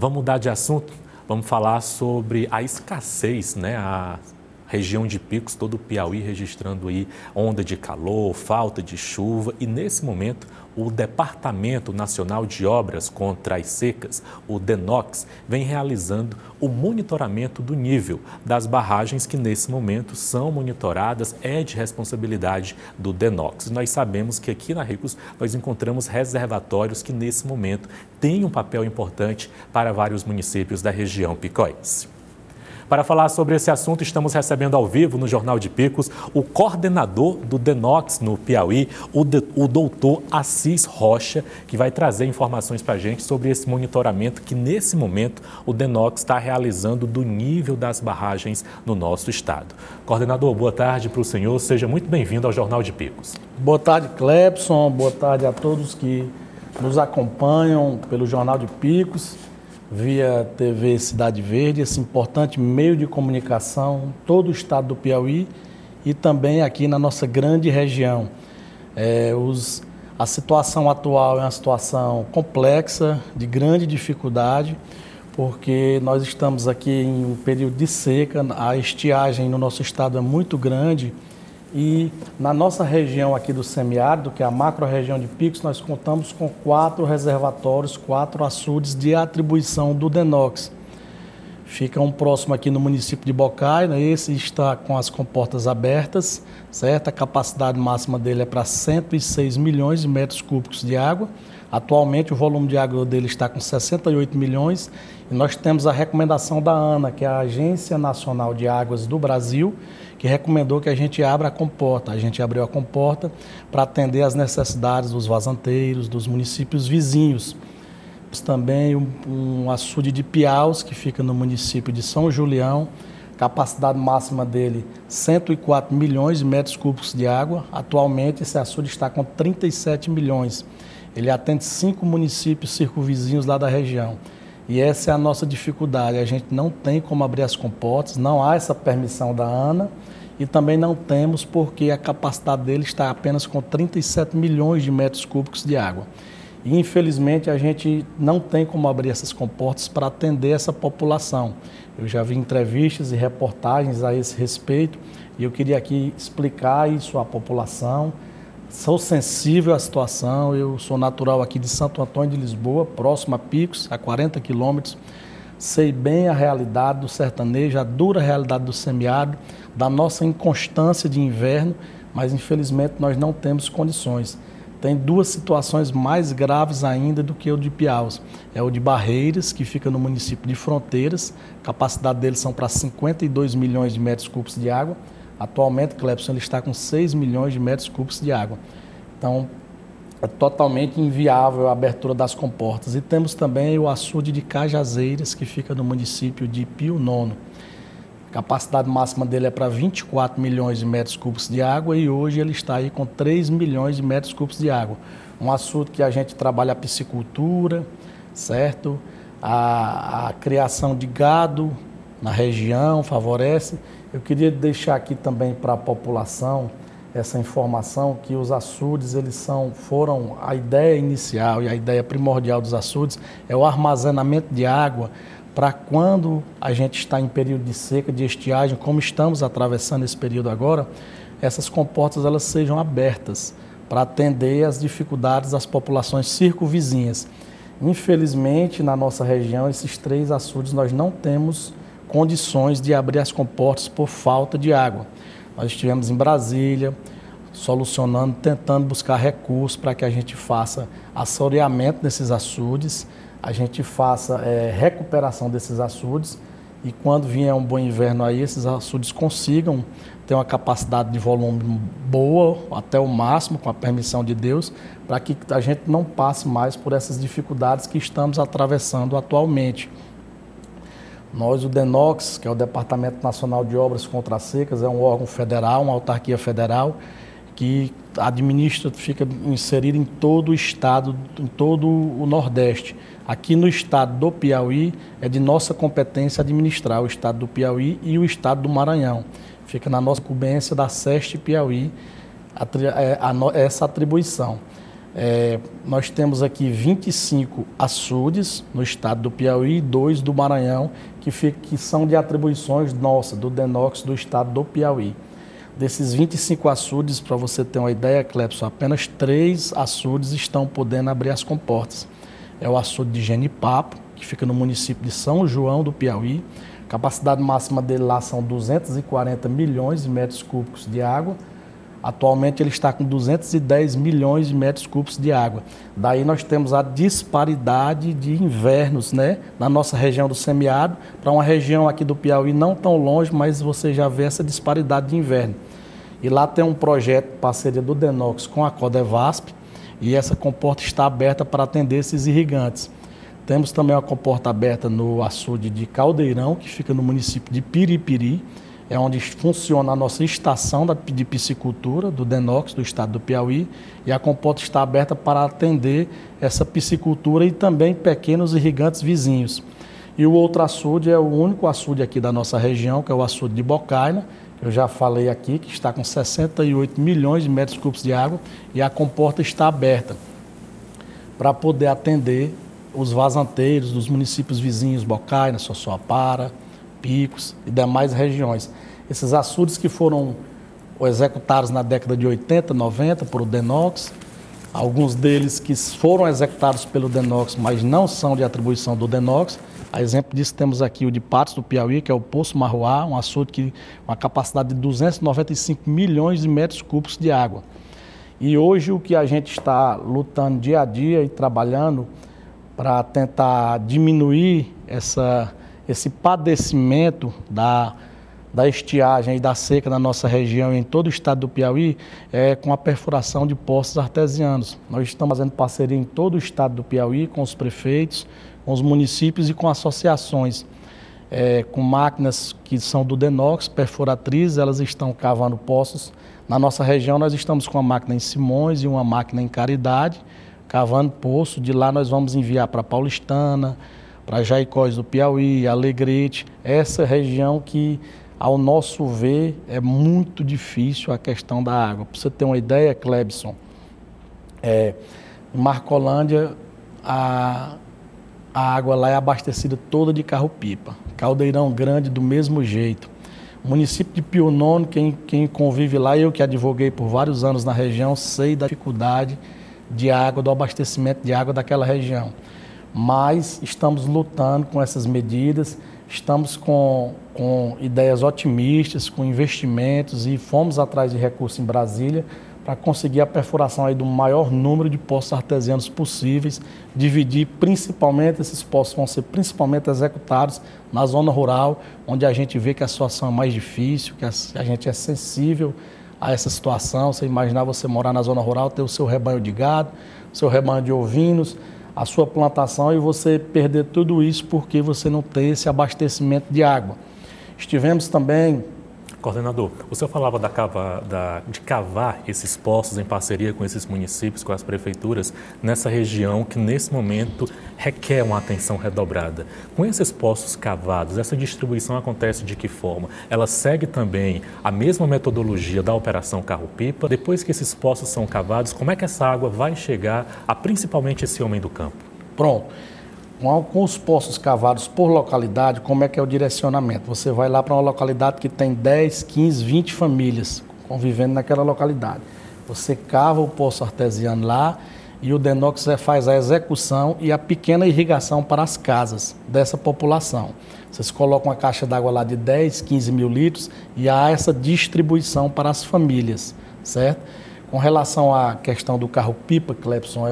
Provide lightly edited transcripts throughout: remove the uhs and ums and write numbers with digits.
Vamos mudar de assunto? Vamos falar sobre a escassez, né? A região de Picos, todo o Piauí registrando aí onda de calor, falta de chuva e nesse momento o Departamento Nacional de Obras contra as Secas, o DENOX, vem realizando o monitoramento do nível das barragens que nesse momento são monitoradas, é de responsabilidade do DENOX. Nós sabemos que aqui na Ricos nós encontramos reservatórios que nesse momento têm um papel importante para vários municípios da região picoense. Para falar sobre esse assunto, estamos recebendo ao vivo no Jornal de Picos o coordenador do DENOX no Piauí, o doutor Assis Rocha, que vai trazer informações para a gente sobre esse monitoramento que, nesse momento, o DENOX está realizando do nível das barragens no nosso estado. Coordenador, boa tarde para o senhor, seja muito bem-vindo ao Jornal de Picos. Boa tarde, Clepson, boa tarde a todos que nos acompanham pelo Jornal de Picos, via TV Cidade Verde, esse importante meio de comunicação, todo o estado do Piauí e também aqui na nossa grande região. A situação atual é uma situação complexa, de grande dificuldade, porque nós estamos aqui em um período de seca, a estiagem no nosso estado é muito grande e na nossa região aqui do semiárido, que é a macro-região de Picos, nós contamos com 4 reservatórios, 4 açudes de atribuição do DENOX. Fica um próximo aqui no município de Bocaina, esse está com as comportas abertas, certo? A capacidade máxima dele é para 106 milhões de metros cúbicos de água. Atualmente o volume de água dele está com 68 milhões e nós temos a recomendação da ANA, que é a Agência Nacional de Águas do Brasil, que recomendou que a gente abra a comporta. A gente abriu a comporta para atender às necessidades dos vazanteiros, dos municípios vizinhos. Temos também um açude de Piaus, que fica no município de São Julião, capacidade máxima dele 104 milhões de metros cúbicos de água. Atualmente esse açude está com 37 milhões. Ele atende 5 municípios circunvizinhos lá da região. E essa é a nossa dificuldade, a gente não tem como abrir as comportas, não há essa permissão da ANA e também não temos porque a capacidade dele está apenas com 37 milhões de metros cúbicos de água. E infelizmente a gente não tem como abrir essas comportas para atender essa população. Eu já vi entrevistas e reportagens a esse respeito e eu queria aqui explicar isso à população. Sou sensível à situação, eu sou natural aqui de Santo Antônio de Lisboa, próximo a Picos, a 40 quilômetros. Sei bem a realidade do sertanejo, a dura realidade do semiárido, da nossa inconstância de inverno, mas infelizmente nós não temos condições. Tem 2 situações mais graves ainda do que o de Piaus. É o de Barreiras, que fica no município de Fronteiras, a capacidade deles são para 52 milhões de metros cúbicos de água. Atualmente, Clepson, ele está com 6 milhões de metros cúbicos de água. Então, é totalmente inviável a abertura das comportas. E temos também o açude de Cajazeiras, que fica no município de Pio Nono. A capacidade máxima dele é para 24 milhões de metros cúbicos de água e hoje ele está aí com 3 milhões de metros cúbicos de água. Um açude que a gente trabalha a piscicultura, certo? A criação de gado na região favorece. Eu queria deixar aqui também para a população essa informação que os açudes foram a ideia inicial e a ideia primordial dos açudes é o armazenamento de água para quando a gente está em período de seca, de estiagem, como estamos atravessando esse período agora, essas comportas elas sejam abertas para atender às dificuldades das populações circunvizinhas. Infelizmente, na nossa região, esses 3 açudes nós não temos condições de abrir as comportas por falta de água. Nós estivemos em Brasília, solucionando, tentando buscar recursos para que a gente faça assoreamento desses açudes, a gente faça recuperação desses açudes e quando vier um bom inverno aí, esses açudes consigam ter uma capacidade de volume boa, até o máximo, com a permissão de Deus, para que a gente não passe mais por essas dificuldades que estamos atravessando atualmente. Nós, o DENOX, que é o Departamento Nacional de Obras contra as Secas, é um órgão federal, uma autarquia federal, que administra, fica inserido em todo o estado, em todo o Nordeste. Aqui no estado do Piauí, é de nossa competência administrar o estado do Piauí e o estado do Maranhão. Fica na nossa incumbência da SEST Piauí essa atribuição. Nós temos aqui 25 açudes no estado do Piauí e 2 do Maranhão, que são de atribuições nossas, do DENOX do estado do Piauí. Desses 25 açudes, para você ter uma ideia, Clepson, apenas 3 açudes estão podendo abrir as comportas. É o açude de Genipapo, que fica no município de São João do Piauí. A capacidade máxima dele lá são 240 milhões de metros cúbicos de água. Atualmente ele está com 210 milhões de metros cúbicos de água. Daí nós temos a disparidade de invernos, né, na nossa região do semiárido, para uma região aqui do Piauí não tão longe, mas você já vê essa disparidade de inverno. E lá tem um projeto, parceria do DENOX com a Codevasp, e essa comporta está aberta para atender esses irrigantes. Temos também uma comporta aberta no açude de Caldeirão, que fica no município de Piripiri, é onde funciona a nossa estação de piscicultura do DENOX do estado do Piauí, e a comporta está aberta para atender essa piscicultura e também pequenos irrigantes vizinhos. E o outro açude é o único açude aqui da nossa região, que é o açude de Bocaina, que eu já falei aqui, que está com 68 milhões de metros cúbicos de água, e a comporta está aberta para poder atender os vazanteiros dos municípios vizinhos, Bocaina, Sossuapara, Picos e demais regiões. Esses açudes que foram executados na década de 80, 90 por o DENOX, alguns deles que foram executados pelo DENOX, mas não são de atribuição do DENOX. A exemplo disso temos aqui o de Patos do Piauí, que é o Poço Marruá, um açude que uma capacidade de 295 milhões de metros cúbicos de água. E hoje o que a gente está lutando dia a dia e trabalhando para tentar diminuir esse padecimento da estiagem e da seca na nossa região e em todo o estado do Piauí é com a perfuração de poços artesianos. Nós estamos fazendo parceria em todo o estado do Piauí com os prefeitos, com os municípios e com associações, com máquinas que são do DENOX, perfuratrizes, elas estão cavando poços. Na nossa região nós estamos com uma máquina em Simões e uma máquina em Caridade, cavando poço. De lá nós vamos enviar para Paulistana, para Jaicós do Piauí, Alegrete, essa região que, ao nosso ver, é muito difícil a questão da água. Para você ter uma ideia, Clebson, em Marcolândia, a água lá é abastecida toda de carro-pipa. Caldeirão Grande, do mesmo jeito. O município de Pio Nono, quem convive lá, eu que advoguei por vários anos na região, sei da dificuldade de água, do abastecimento de água daquela região. Mas estamos lutando com essas medidas, estamos com ideias otimistas, com investimentos, e fomos atrás de recursos em Brasília para conseguir a perfuração aí do maior número de poços artesianos possíveis, dividir principalmente, esses poços vão ser principalmente executados na zona rural, onde a gente vê que a situação é mais difícil, que a gente é sensível a essa situação. Você imaginar você morar na zona rural, ter o seu rebanho de gado, o seu rebanho de ovinos, a sua plantação, e você perder tudo isso porque você não tem esse abastecimento de água. Estivemos também... Coordenador, o senhor falava de cavar esses poços em parceria com esses municípios, com as prefeituras, nessa região que nesse momento requer uma atenção redobrada. Com esses poços cavados, essa distribuição acontece de que forma? Ela segue também a mesma metodologia da Operação Carro-Pipa? Depois que esses poços são cavados, como é que essa água vai chegar a principalmente esse homem do campo? Pronto. Com os poços cavados por localidade, como é que é o direcionamento? Você vai lá para uma localidade que tem 10, 15, 20 famílias convivendo naquela localidade. Você cava o poço artesiano lá e o DENOX faz a execução e a pequena irrigação para as casas dessa população. Vocês colocam uma caixa d'água lá de 10, 15 mil litros e há essa distribuição para as famílias, certo? Com relação à questão do carro-pipa, Clepson,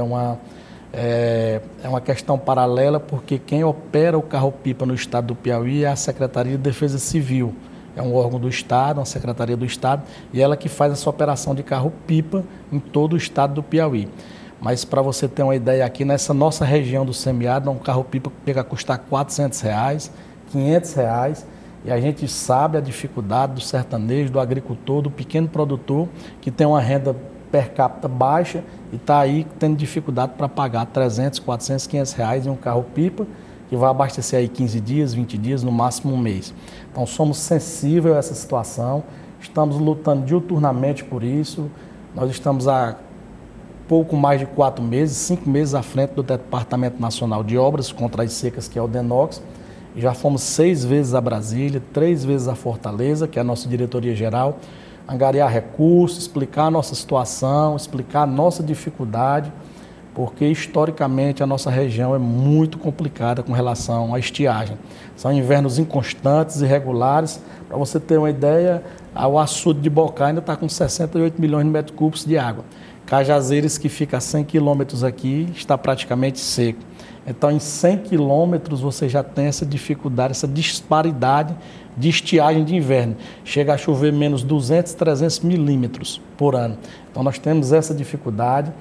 é uma questão paralela, porque quem opera o carro-pipa no estado do Piauí é a Secretaria de Defesa Civil. É um órgão do estado, uma secretaria do estado, e ela que faz essa operação de carro-pipa em todo o estado do Piauí. Mas para você ter uma ideia, aqui nessa nossa região do semiárido, um carro-pipa chega a custar R$400, R$500, e a gente sabe a dificuldade do sertanejo, do agricultor, do pequeno produtor, que tem uma renda per capita baixa e está aí tendo dificuldade para pagar R$300, R$400, R$500 em um carro-pipa, que vai abastecer aí 15 dias, 20 dias, no máximo um mês. Então somos sensíveis a essa situação, estamos lutando diuturnamente por isso. Nós estamos pouco mais de 4 meses, 5 meses à frente do Departamento Nacional de Obras contra as Secas, que é o DENOX. Já fomos 6 vezes a Brasília, 3 vezes a Fortaleza, que é a nossa diretoria-geral, angariar recursos, explicar a nossa situação, explicar a nossa dificuldade, porque historicamente a nossa região é muito complicada com relação à estiagem. São invernos inconstantes, irregulares. Para você ter uma ideia, o açude de Bocá ainda está com 68 milhões de metros cúbicos de água. Cajazeiras, que fica a 100 quilômetros aqui, está praticamente seco. Então, em 100 quilômetros, você já tem essa dificuldade, essa disparidade de estiagem de inverno. Chega a chover menos 200, 300 milímetros por ano. Então, nós temos essa dificuldade,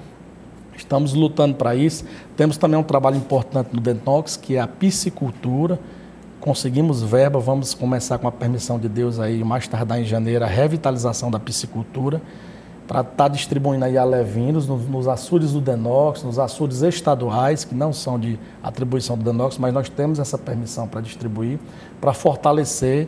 estamos lutando para isso. Temos também um trabalho importante no DENOX, que é a piscicultura. Conseguimos verba, vamos começar com a permissão de Deus aí, mais tardar em janeiro, a revitalização da piscicultura, para estar distribuindo aí alevinos nos açudes do DENOX, nos açudes estaduais, que não são de atribuição do DENOX, mas nós temos essa permissão para distribuir, para fortalecer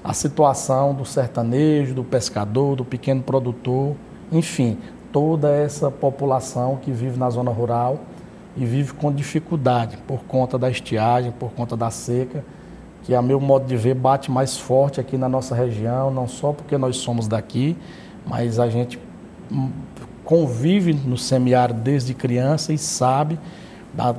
a situação do sertanejo, do pescador, do pequeno produtor, enfim, toda essa população que vive na zona rural e vive com dificuldade por conta da estiagem, por conta da seca, que a meu modo de ver bate mais forte aqui na nossa região, não só porque nós somos daqui, mas a gente convive no semiárido desde criança e sabe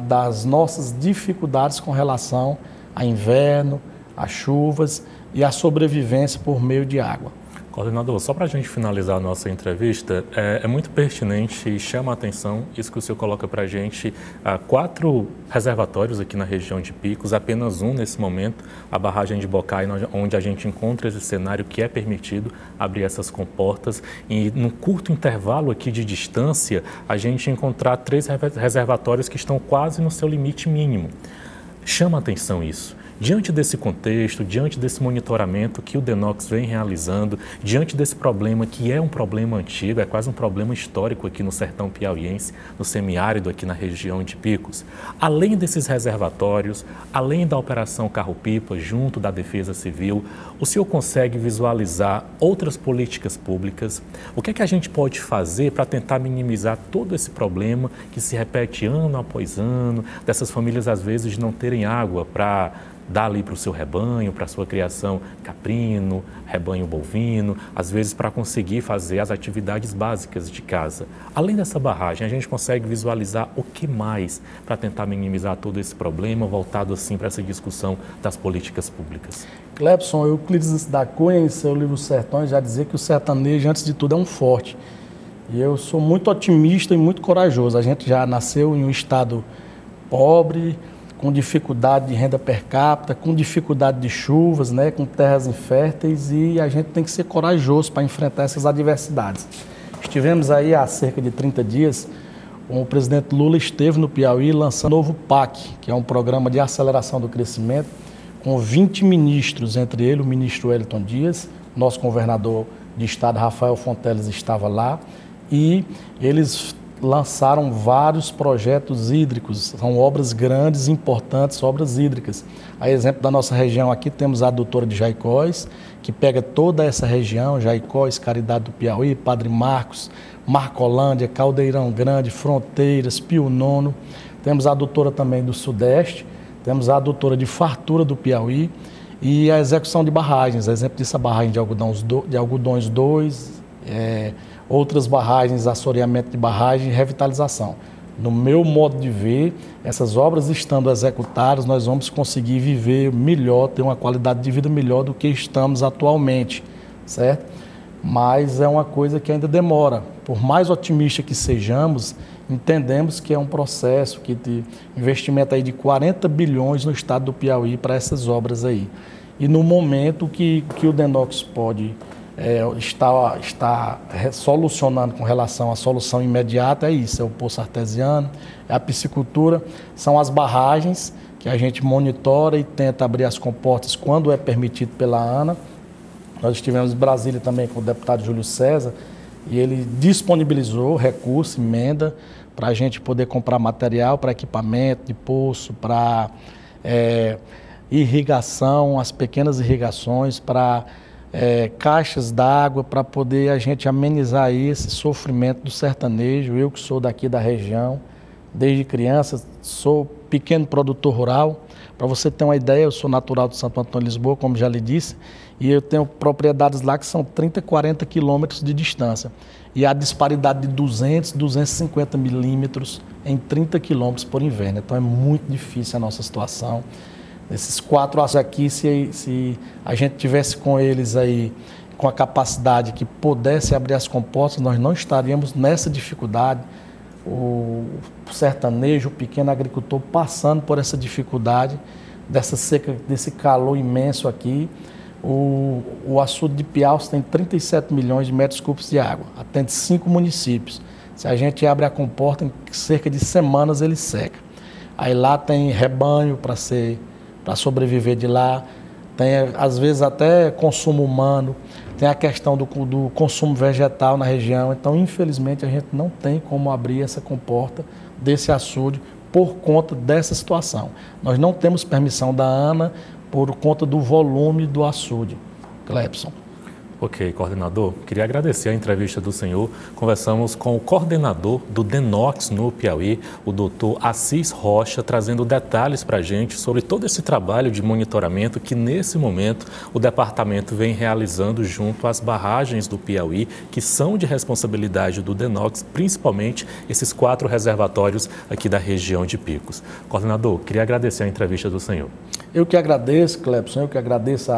das nossas dificuldades com relação a inverno, a chuvas e a sobrevivência por meio de água. Coordenador, só para a gente finalizar a nossa entrevista, é muito pertinente e chama a atenção isso que o senhor coloca para a gente, 4 reservatórios aqui na região de Picos, apenas um nesse momento, a barragem de Bocai, onde a gente encontra esse cenário que é permitido abrir essas comportas e num curto intervalo aqui de distância, a gente encontrar 3 reservatórios que estão quase no seu limite mínimo. Chama a atenção isso. Diante desse contexto, diante desse monitoramento que o DENOX vem realizando, diante desse problema que é um problema antigo, é quase um problema histórico aqui no sertão piauiense, no semiárido aqui na região de Picos, além desses reservatórios, além da Operação Carro-Pipa, junto da Defesa Civil, o senhor consegue visualizar outras políticas públicas? O que é que a gente pode fazer para tentar minimizar todo esse problema que se repete ano após ano, dessas famílias às vezes não terem água para dar ali para o seu rebanho, para a sua criação caprino, rebanho bovino, às vezes para conseguir fazer as atividades básicas de casa. Além dessa barragem, a gente consegue visualizar o que mais para tentar minimizar todo esse problema, voltado assim para essa discussão das políticas públicas? Clepson, Euclides da Cunha, em seu livro Sertões, já dizia que o sertanejo, antes de tudo, é um forte. E eu sou muito otimista e muito corajoso. A gente já nasceu em um estado pobre, com dificuldade de renda per capita, com dificuldade de chuvas, né, com terras inférteis, e a gente tem que ser corajoso para enfrentar essas adversidades. Estivemos aí há cerca de 30 dias, o presidente Lula esteve no Piauí lançando o novo PAC, que é um programa de aceleração do crescimento, com 20 ministros, entre eles o ministro Wellington Dias, nosso governador de estado, Rafael Fonteles, estava lá, e eles lançaram vários projetos hídricos, são obras grandes, importantes, obras hídricas. A exemplo da nossa região aqui, temos a adutora de Jaicós, que pega toda essa região, Jaicós, Caridade do Piauí, Padre Marcos, Marcolândia, Caldeirão Grande, Fronteiras, Pio Nono. Temos a adutora também do Sudeste, temos a adutora de Fartura do Piauí e a execução de barragens, a exemplo disso a barragem de Algodões 2, outras barragens, assoreamento de barragem e revitalização. No meu modo de ver, essas obras estando executadas, nós vamos conseguir viver melhor, ter uma qualidade de vida melhor do que estamos atualmente, certo? Mas é uma coisa que ainda demora. Por mais otimista que sejamos, entendemos que é um processo que de investimento aí de 40 bilhões no estado do Piauí para essas obras aí. E no momento que o DENOX pode está solucionando com relação à solução imediata, é isso, é o poço artesiano, é a piscicultura, são as barragens que a gente monitora e tenta abrir as comportas quando é permitido pela ANA. Nós estivemos em Brasília também com o deputado Júlio César e ele disponibilizou recurso, emenda, para a gente poder comprar material para equipamento de poço, para irrigação, as pequenas irrigações, para caixas d'água para poder a gente amenizar esse sofrimento do sertanejo. Eu que sou daqui da região, desde criança, sou pequeno produtor rural. Para você ter uma ideia, eu sou natural de Santo Antônio, Lisboa, como já lhe disse, e eu tenho propriedades lá que são 30, 40 quilômetros de distância. E a disparidade de 200, 250 milímetros em 30 quilômetros por inverno. Então é muito difícil a nossa situação. Esses 4 açudes aqui, se a gente tivesse com eles aí, com a capacidade que pudesse abrir as comportas, nós não estaríamos nessa dificuldade. O sertanejo, o pequeno agricultor passando por essa dificuldade, dessa seca, desse calor imenso aqui. O açude de Piauí tem 37 milhões de metros cúbicos de água, atende 5 municípios. Se a gente abre a comporta, em cerca de semanas ele seca. Aí lá tem rebanho para sobreviver de lá, tem às vezes até consumo humano, tem a questão do consumo vegetal na região. Então, infelizmente, a gente não tem como abrir essa comporta desse açude por conta dessa situação. Nós não temos permissão da ANA por conta do volume do açude. Clepson. Ok, coordenador. Queria agradecer a entrevista do senhor. Conversamos com o coordenador do DENOX no Piauí, o doutor Assis Rocha, trazendo detalhes para a gente sobre todo esse trabalho de monitoramento que, nesse momento, o departamento vem realizando junto às barragens do Piauí, que são de responsabilidade do DENOX, principalmente esses 4 reservatórios aqui da região de Picos. Coordenador, queria agradecer a entrevista do senhor. Eu que agradeço, Clepson, eu que agradeço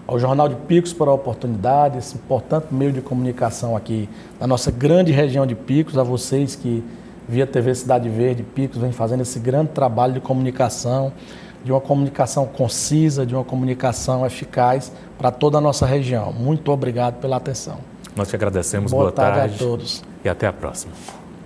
ao Jornal de Picos por a oportunidade, esse importante meio de comunicação aqui da nossa grande região de Picos, a vocês que via TV Cidade Verde, Picos, vem fazendo esse grande trabalho de comunicação, de uma comunicação concisa, de uma comunicação eficaz para toda a nossa região. Muito obrigado pela atenção. Nós te agradecemos, Boa tarde a todos. E até a próxima.